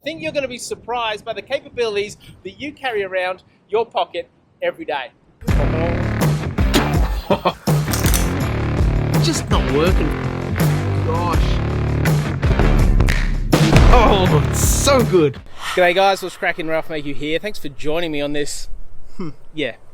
I think you're going to be surprised by the capabilities that you carry around your pocket every day. Just not working. Gosh. Oh, it's so good. G'day guys, what's cracking? Ralph Mayhew here. Thanks for joining me on this,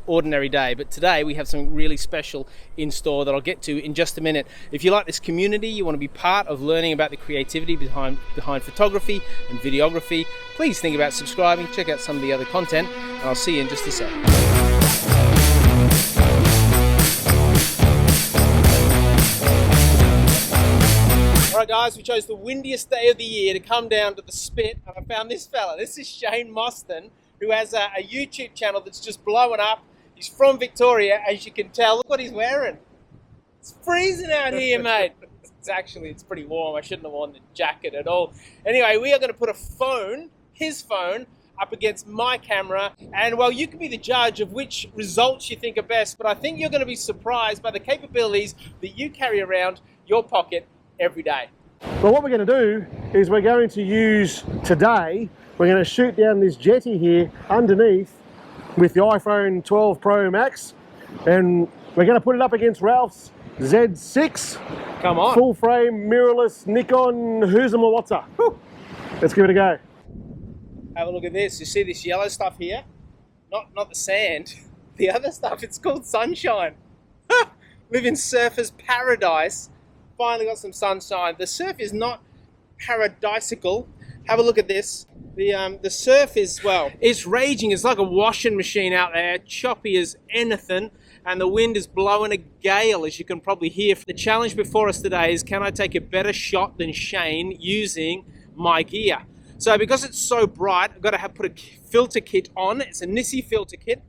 ordinary day. But today we have something really special in store that I'll get to in just a minute. If you like this community, you want to be part of learning about the creativity behind photography and videography, please think about subscribing, check out some of the other content, and I'll see you in just a sec. Alright guys, we chose the windiest day of the year to come down to the Spit, and I found this fella. This is Shayne Mostyn, who has a YouTube channel that's just blowing up. He's from Victoria, as you can tell. Look what he's wearing. It's freezing out here, mate. It's pretty warm. I shouldn't have worn the jacket at all. Anyway, we are going to put his phone, up against my camera, and well, you can be the judge of which results you think are best, but I think you're going to be surprised by the capabilities that you carry around your pocket every day. Well, what we're going to do is we're going to use today, we're going to shoot down this jetty here underneath with the iPhone 12 Pro Max, and we're going to put it up against Ralph's Z6. Come on. Full frame, mirrorless Nikon Z6. Let's give it a go. Have a look at this. You see this yellow stuff here? Not the sand. The other stuff, it's called sunshine. Live in surfer's paradise. Finally got some sunshine. The surf is not paradisical. Have a look at this. The surf is, well, it's raging. It's like a washing machine out there, choppy as anything, and the wind is blowing a gale, as you can probably hear. The challenge before us today is, can I take a better shot than Shayne using my gear? So because it's so bright, I've got to put a filter kit on. It's a Nissi filter kit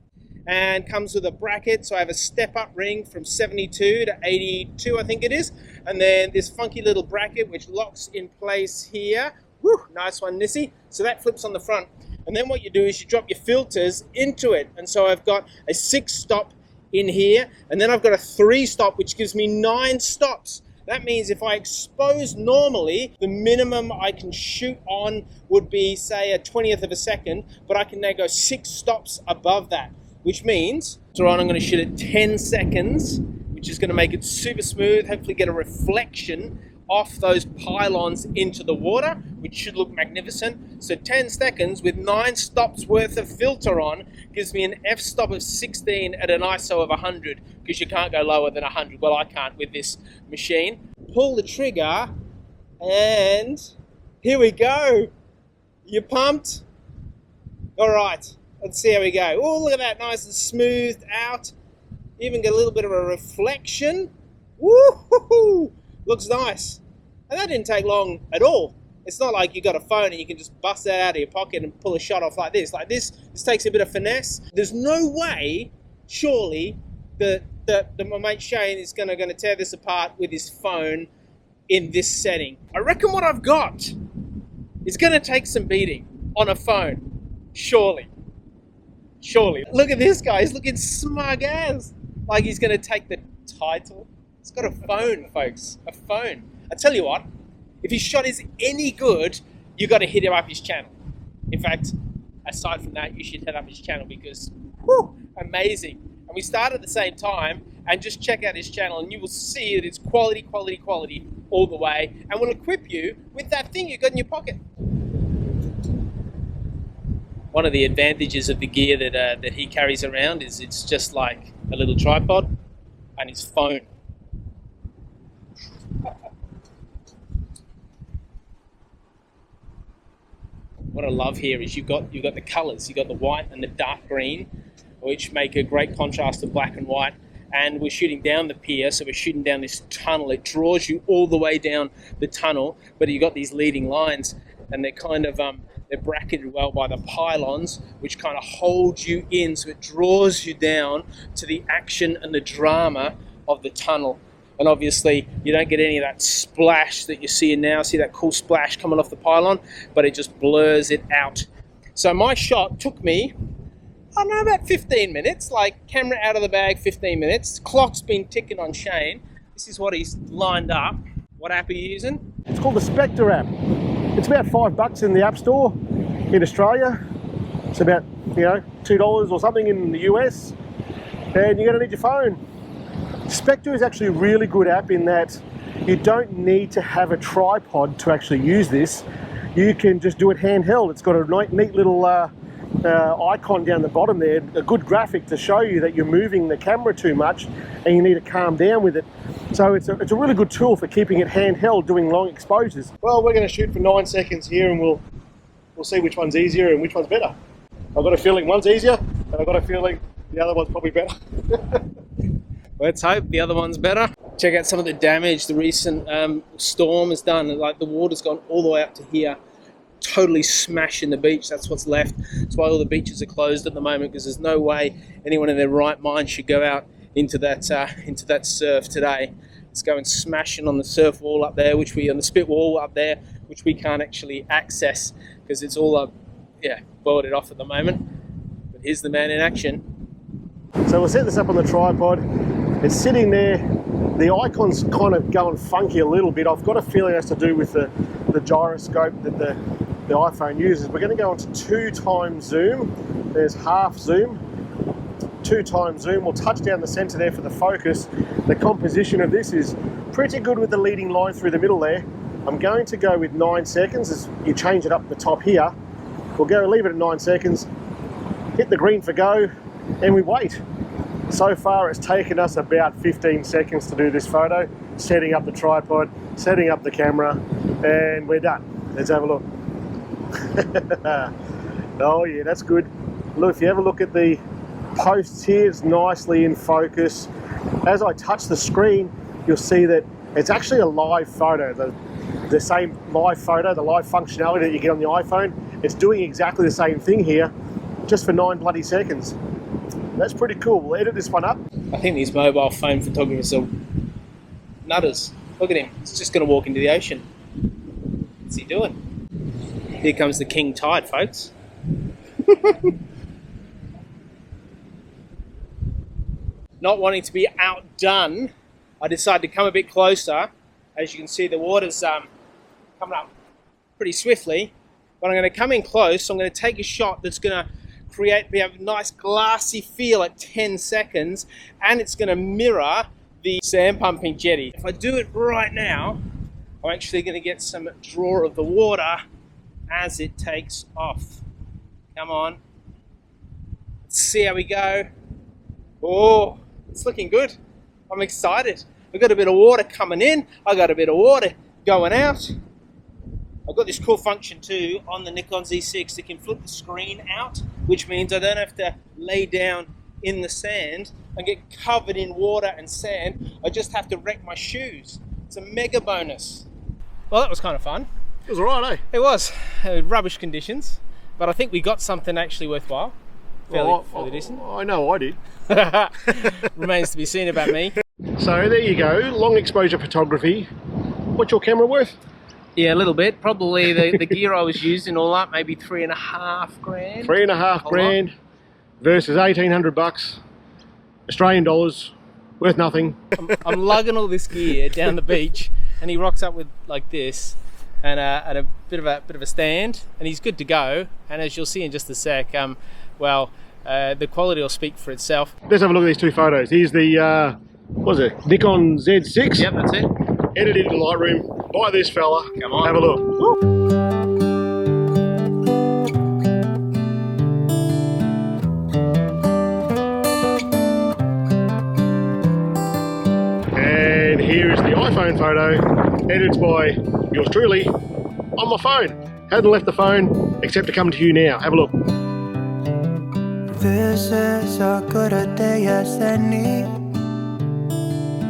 and comes with a bracket. So I have a step-up ring from 72 to 82, I think it is. And then this funky little bracket which locks in place here. Woo, nice one, Nissi. So that flips on the front. And then what you do is you drop your filters into it. And so I've got a 6-stop in here. And then I've got a 3-stop, which gives me 9 stops. That means if I expose normally, the minimum I can shoot on would be, say, a 20th of a second, but I can now go 6 stops above that, which means, I'm going to shoot at 10 seconds, which is going to make it super smooth, hopefully get a reflection off those pylons into the water, which should look magnificent. So 10 seconds with 9 stops worth of filter on gives me an f-stop of 16 at an ISO of 100, because you can't go lower than 100. Well, I can't with this machine. Pull the trigger, and here we go. You pumped? All right, let's see how we go. Oh, look at that, nice and smoothed out. Even get a little bit of a reflection. Woo-hoo-hoo! Looks nice. And that didn't take long at all. It's not like you got a phone and you can just bust that out of your pocket and pull a shot off like this. Like this takes a bit of finesse. There's no way, surely, that my mate Shayne is going to tear this apart with his phone in this setting. I reckon what I've got is going to take some beating on a phone. Surely. Surely. Look at this guy. He's looking smug as. Like he's going to take the title. He's got a phone, folks. A phone. I tell you what, if his shot is any good, you got to hit him up his channel. In fact, aside from that, you should hit up his channel because, whew, amazing. And we start at the same time, and just check out his channel, and you will see that it's quality, quality, quality all the way, and will equip you with that thing you got in your pocket. One of the advantages of the gear that he carries around is it's just like a little tripod and his phone. What I love here is you've got the colours. You've got the white and the dark green, which make a great contrast to black and white. And we're shooting down the pier, so we're shooting down this tunnel. It draws you all the way down the tunnel, but you've got these leading lines, and they're kind of they're bracketed well by the pylons, which kind of hold you in, so it draws you down to the action and the drama of the tunnel. And obviously you don't get any of that splash that you see now. See that cool splash coming off the pylon, but it just blurs it out. So my shot took me, I don't know, about 15 minutes, like camera out of the bag, 15 minutes. Clock's been ticking on Shayne. This is what he's lined up. What app are you using? It's called the Spectre app. It's about $5 in the App Store in Australia. It's about, you know, $2 or something in the US. And you're going to need your phone. Spectre is actually a really good app in that you don't need to have a tripod to actually use this. You can just do it handheld. It's got a neat little icon down the bottom there, a good graphic to show you that you're moving the camera too much and you need to calm down with it. So it's a really good tool for keeping it handheld, doing long exposures. Well, we're going to shoot for 9 seconds here, and we'll see which one's easier and which one's better. I've got a feeling one's easier, and I've got a feeling the other one's probably better. Let's hope the other one's better. Check out some of the damage the recent storm has done. Like, the water's gone all the way up to here, totally smashing the beach. That's what's left. That's why all the beaches are closed at the moment, because there's no way anyone in their right mind should go out into that surf today. It's going smashing on the surf wall up there, on the spit wall up there, which we can't actually access because it's all boarded off at the moment. But here's the man in action. So we'll set this up on the tripod. It's sitting there. The icon's kind of going funky a little bit. I've got a feeling it has to do with the gyroscope that the iPhone uses. We're going to go into 2x zoom. There's half zoom. 2x zoom. We'll touch down the center there for the focus. The composition of this is pretty good with the leading line through the middle there. I'm going to go with 9 seconds as you change it up the top here. We'll leave it at 9 seconds, hit the green for go, and we wait. So far it's taken us about 15 seconds to do this photo, setting up the tripod, setting up the camera, and we're done. Let's have a look. Oh yeah, that's good. Look, if you have a look at the posts here, it's nicely in focus. As I touch the screen, you'll see that it's actually a live photo. The same live photo, the live functionality that you get on the iPhone, it's doing exactly the same thing here, just for 9 bloody seconds. That's pretty cool. We'll edit this one up. I think these mobile phone photographers are nutters. Look at him. He's just going to walk into the ocean. What's he doing? Here comes the king tide, folks. Not wanting to be outdone, I decided to come a bit closer. As you can see, the water's coming up pretty swiftly. But I'm going to come in close. I'm going to take a shot that's going to create a nice glassy feel at 10 seconds, and it's going to mirror the sand pumping jetty. If I do it right now, I'm actually going to get some draw of the water as it takes off. Come on. Let's see how we go. Oh, it's looking good. I'm excited. I've got a bit of water coming in. I've got a bit of water going out. I've got this cool function too on the Nikon Z6 that can flip the screen out, which means I don't have to lay down in the sand and get covered in water and sand. I just have to wreck my shoes. It's a mega bonus. Well, that was kind of fun. It was alright, eh? It was. Rubbish conditions, but I think we got something actually worthwhile. Fairly decent. I know I did. Remains to be seen about me. So there you go, long exposure photography. What's your camera worth? Yeah, a little bit. Probably the gear I was using all up, maybe $3.5 grand. $3.5 grand versus $1,800 Australian dollars, worth nothing. I'm lugging all this gear down the beach, and he rocks up with like this, and a bit of a stand, and he's good to go. And as you'll see in just a sec, the quality will speak for itself. Let's have a look at these two photos. Here's the what was it? Nikon Z6. Yep, that's it. Edited in Lightroom by this fella. Come on. Have a look. Woo. And here is the iPhone photo, edited by yours truly on my phone. Hadn't left the phone except to come to you now. Have a look. This is as good a day as any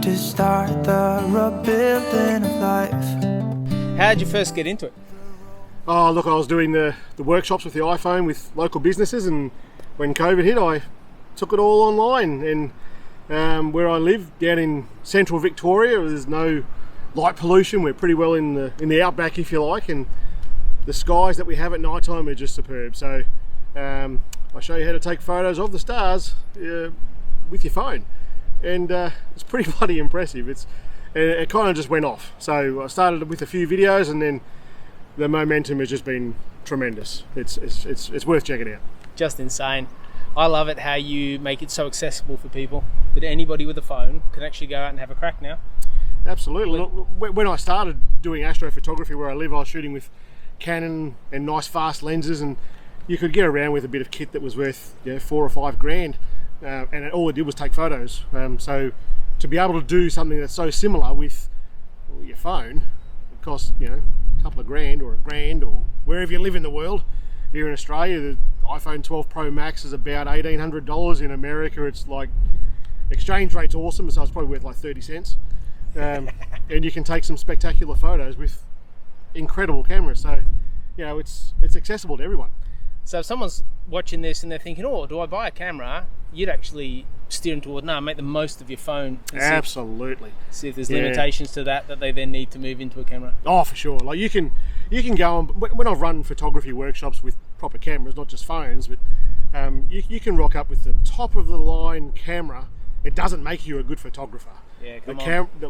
to start the rebuilding of life. How did you first get into it? Oh, look, I was doing the workshops with the iPhone with local businesses, and when COVID hit, I took it all online. And where I live, down in central Victoria, there's no light pollution. We're pretty well in the outback, if you like, and the skies that we have at night time are just superb. So I'll show you how to take photos of the stars with your phone, and it's pretty bloody impressive. It kind of just went off. So I started with a few videos, and then the momentum has just been tremendous. It's worth checking out. Just insane. I love it how you make it so accessible for people that anybody with a phone can actually go out and have a crack now. Absolutely. When I started doing astrophotography where I live, I was shooting with Canon and nice fast lenses, and you could get around with a bit of kit that was worth, you know, $4 or $5 grand, and all it did was take photos. So to be able to do something that's so similar with your phone, it costs, you know, a couple of grand or $1,000 or wherever you live in the world. Here in Australia, the iPhone 12 Pro Max is about $1,800. In America, it's like, exchange rate's awesome, so it's probably worth like 30 cents. And you can take some spectacular photos with incredible cameras. So, you know, it's accessible to everyone. So if someone's watching this and they're thinking, oh, do I buy a camera? You'd actually steer them toward, no, make the most of your phone. And Absolutely. See if there's limitations to that they then need to move into a camera. Oh, for sure. Like you can go on, when I've run photography workshops with proper cameras, not just phones, but you can rock up with the top of the line camera. It doesn't make you a good photographer. Yeah,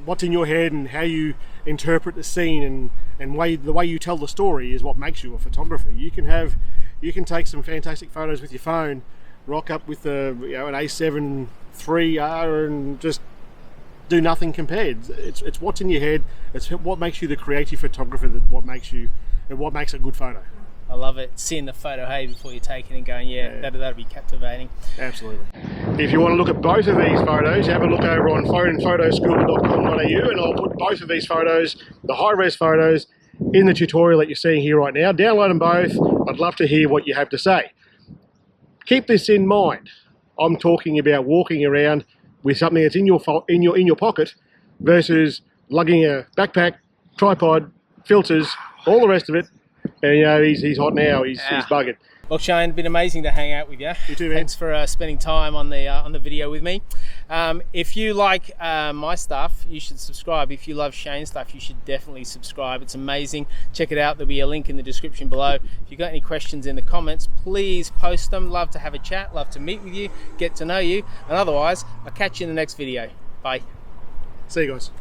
what's in your head and how you interpret the scene and the way you tell the story is what makes you a photographer. You can take some fantastic photos with your phone, rock up with an A7 IIIR and just do nothing compared. It's what's in your head. It's what makes you the creative photographer. What makes a good photo. I love it. Seeing the photo, hey, before you take it and going, that'd be captivating. Absolutely. If you want to look at both of these photos, have a look over on phoneandphotoschool.com.au, and I'll put both of these photos, the high-res photos, in the tutorial that you're seeing here right now. Download them both. I'd love to hear what you have to say. Keep this in mind. I'm talking about walking around with something that's in your pocket versus lugging a backpack, tripod, filters, all the rest of it. And you know, he's hot now. He's bugging. Well, Shayne, been amazing to hang out with you. You too, man. Thanks for spending time on the video with me. If you like my stuff, you should subscribe. If you love Shayne's stuff, you should definitely subscribe. It's amazing. Check it out. There'll be a link in the description below. If you've got any questions in the comments, please post them. Love to have a chat. Love to meet with you, get to know you. And otherwise, I'll catch you in the next video. Bye. See you guys.